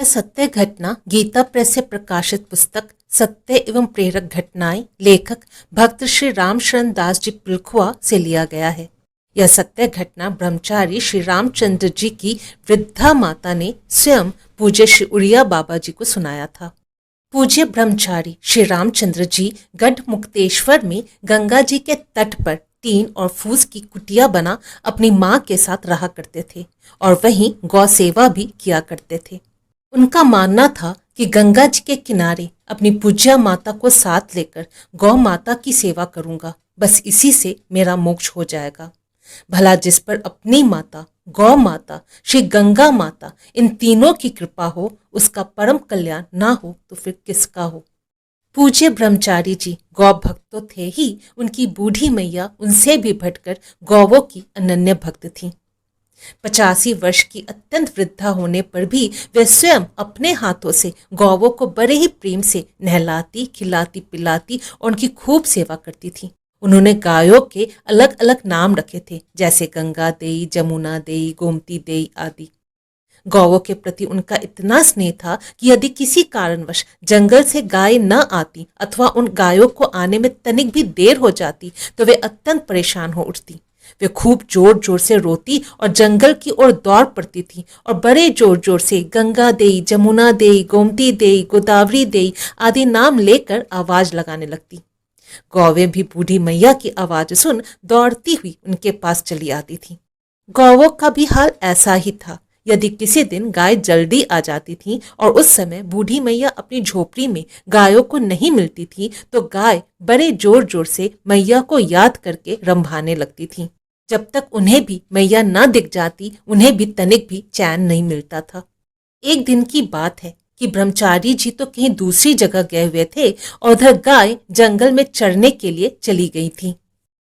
यह सत्य घटना गीता प्रेस से प्रकाशित पुस्तक सत्य एवं प्रेरक घटनाएं लेखक भक्त श्री रामशरण दास जी पिलखुआ से लिया गया है। यह सत्य घटना ब्रह्मचारी श्री रामचंद्र जी की वृद्धा माता ने स्वयं पूज्य श्री उड़िया बाबा जी को सुनाया था। पूज्य ब्रह्मचारी श्री रामचंद्र जी गढ़ मुक्तेश्वर में गंगा जी के तट पर टीन और फूस की कुटिया बना अपनी माँ के साथ रहा करते थे और वहीं गौ सेवा भी किया करते थे। उनका मानना था कि गंगा जी के किनारे अपनी पूज्य माता को साथ लेकर गौ माता की सेवा करूंगा, बस इसी से मेरा मोक्ष हो जाएगा। भला जिस पर अपनी माता, गौ माता, श्री गंगा माता इन तीनों की कृपा हो, उसका परम कल्याण ना हो तो फिर किसका हो। पूज्य ब्रह्मचारी जी गौ भक्त तो थे ही, उनकी बूढ़ी मैया उनसे भी बढ़कर गौवों की अनन्य भक्त थीं। 85 वर्ष की अत्यंत वृद्धा होने पर भी वे स्वयं अपने हाथों से गौवों को बड़े ही प्रेम से नहलाती, खिलाती, पिलाती और उनकी खूब सेवा करती थी। उन्होंने गायों के अलग अलग नाम रखे थे, जैसे गंगा देई, जमुना देई, गोमती देई आदि। गौवों के प्रति उनका इतना स्नेह था कि यदि किसी कारणवश जंगल से गाय न आती अथवा उन गायों को आने में तनिक भी देर हो जाती तो वे अत्यंत परेशान हो उठती। वे खूब जोर जोर से रोती और जंगल की ओर दौड़ पड़ती थी और बड़े जोर जोर से गंगा देई, जमुना देई, गोमती देई, गोदावरी देई आदि नाम लेकर आवाज लगाने लगती। गौवें भी बूढ़ी मैया की आवाज सुन दौड़ती हुई उनके पास चली आती थी। गौवों का भी हाल ऐसा ही था। यदि किसी दिन गाय जल्दी आ जाती थी और उस समय बूढ़ी मैया अपनी झोपड़ी में गायों को नहीं मिलती थी तो गाय बड़े जोर जोर से मैया को याद करके रंभाने लगती थी। जब तक उन्हें भी मैया न दिख जाती, उन्हें भी तनिक भी चैन नहीं मिलता था। एक दिन की बात है कि ब्रह्मचारी जी तो कहीं दूसरी जगह गए हुए थे और उधर गाय जंगल में चरने के लिए चली गई थी।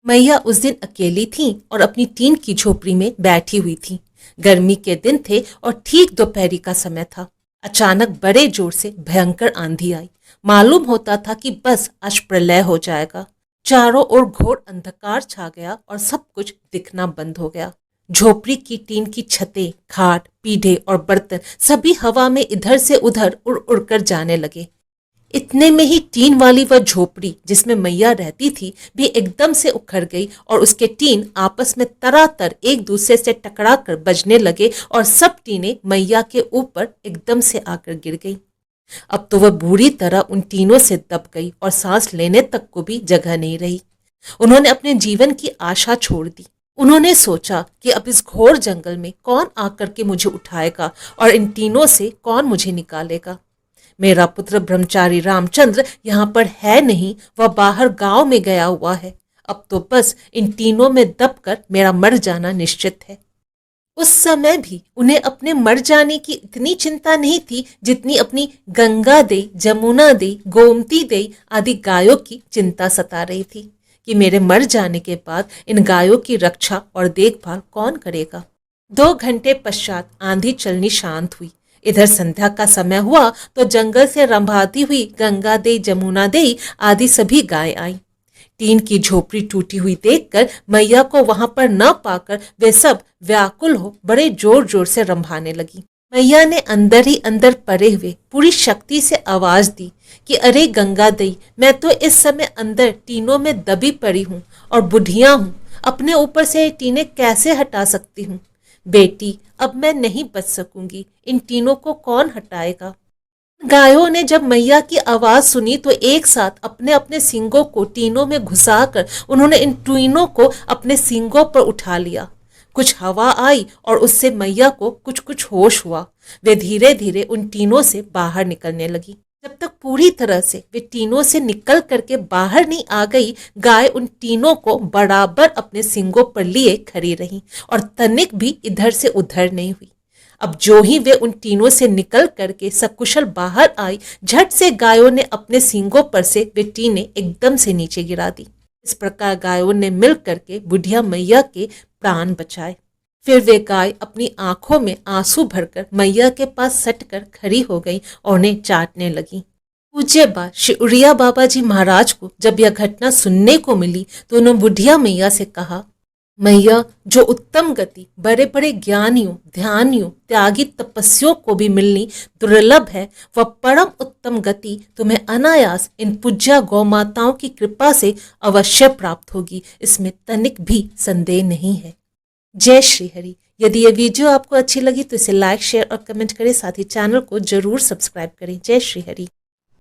मैया उस दिन अकेली थी और अपनी टीन की झोपड़ी में बैठी हुई थी। गर्मी के दिन थे और ठीक दोपहरी का समय था। अचानक बड़े जोर से भयंकर आंधी आई। मालूम होता था कि बस आज प्रलय हो जाएगा। चारों ओर घोर अंधकार छा गया और सब कुछ दिखना बंद हो गया। झोपड़ी की टीन की छतें, खाट, पीढ़े और बर्तन सभी हवा में इधर से उधर उड़ उड़कर जाने लगे। इतने में ही टीन वाली वह झोपड़ी जिसमें मैया रहती थी भी एकदम से उखड़ गई और उसके टीन आपस में तरातर एक दूसरे से टकरा कर बजने लगे और सब टीनें मैया के ऊपर एकदम से आकर गिर गई। अब तो वह बुरी तरह उन टीनों से दब गई और सांस लेने तक को भी जगह नहीं रही। उन्होंने अपने जीवन की आशा छोड़ दी। उन्होंने सोचा कि अब इस घोर जंगल में कौन आकर के मुझे उठाएगा और इन टीनों से कौन मुझे निकालेगा। मेरा पुत्र ब्रह्मचारी रामचंद्र यहाँ पर है नहीं, वह बाहर गांव में गया हुआ है। अब तो बस इन तीनों में दबकर मेरा मर जाना निश्चित है। उस समय भी उन्हें अपने मर जाने की इतनी चिंता नहीं थी जितनी अपनी गंगा दे, जमुना दे, गोमती दे आदि गायों की चिंता सता रही थी कि मेरे मर जाने के बाद इन गायों की रक्षा और देखभाल कौन करेगा। 2 घंटे पश्चात आंधी चलनी शांत हुई। इधर संध्या का समय हुआ तो जंगल से रंभाती हुई गंगा दे, जमुना दे आदि सभी गाय आई। टीन की झोपड़ी टूटी हुई देखकर मैया को वहां पर न पाकर वे सब व्याकुल हो बड़े जोर जोर से रंभाने लगी। मैया ने अंदर ही अंदर पड़े हुए पूरी शक्ति से आवाज दी कि अरे गंगा दई, मैं तो इस समय अंदर टीनों में दबी पड़ी हूँ और बुढ़िया हूँ, अपने ऊपर से टीनें कैसे हटा सकती हूँ। बेटी, अब मैं नहीं बच सकूंगी, इन तीनों को कौन हटाएगा। गायों ने जब मैया की आवाज सुनी तो एक साथ अपने अपने सींगों को टीनों में घुसाकर उन्होंने इन तीनों को अपने सींगों पर उठा लिया। कुछ हवा आई और उससे मैया को कुछ कुछ होश हुआ। वे धीरे धीरे उन टीनों से बाहर निकलने लगी। जब तक पूरी तरह से वे टीनों से निकल करके बाहर नहीं आ गई, गाय उन टीनों को बराबर अपने सींगों पर लिए खड़ी रही और तनिक भी इधर से उधर नहीं हुई। अब जो ही वे उन टीनों से निकल करके सकुशल बाहर आई, झट से गायों ने अपने सींगों पर से वे टीनें एकदम से नीचे गिरा दी। इस प्रकार गायों ने मिल करके बुढ़िया मैया के प्राण बचाए। फिर वे गाय अपनी आंखों में आंसू भरकर मैया के पास सटकर खड़ी हो गई और उन्हें चाटने लगी। पूज्य बा श्री उड़िया बाबा जी महाराज को जब यह घटना सुनने को मिली तो उन्होंने बुढ़िया मैया से कहा, मैया, जो उत्तम गति बड़े बड़े ज्ञानियों, ध्यानियों, त्यागी तपस्वियों को भी मिलनी दुर्लभ है, वह परम उत्तम गति तुम्हें अनायास इन पूज्या गौ माताओं की कृपा से अवश्य प्राप्त होगी, इसमें तनिक भी संदेह नहीं है। जय श्री हरि। यदि ये वीडियो आपको अच्छी लगी तो इसे लाइक, शेयर और कमेंट करें, साथ ही चैनल को जरूर सब्सक्राइब करें। जय श्री हरि।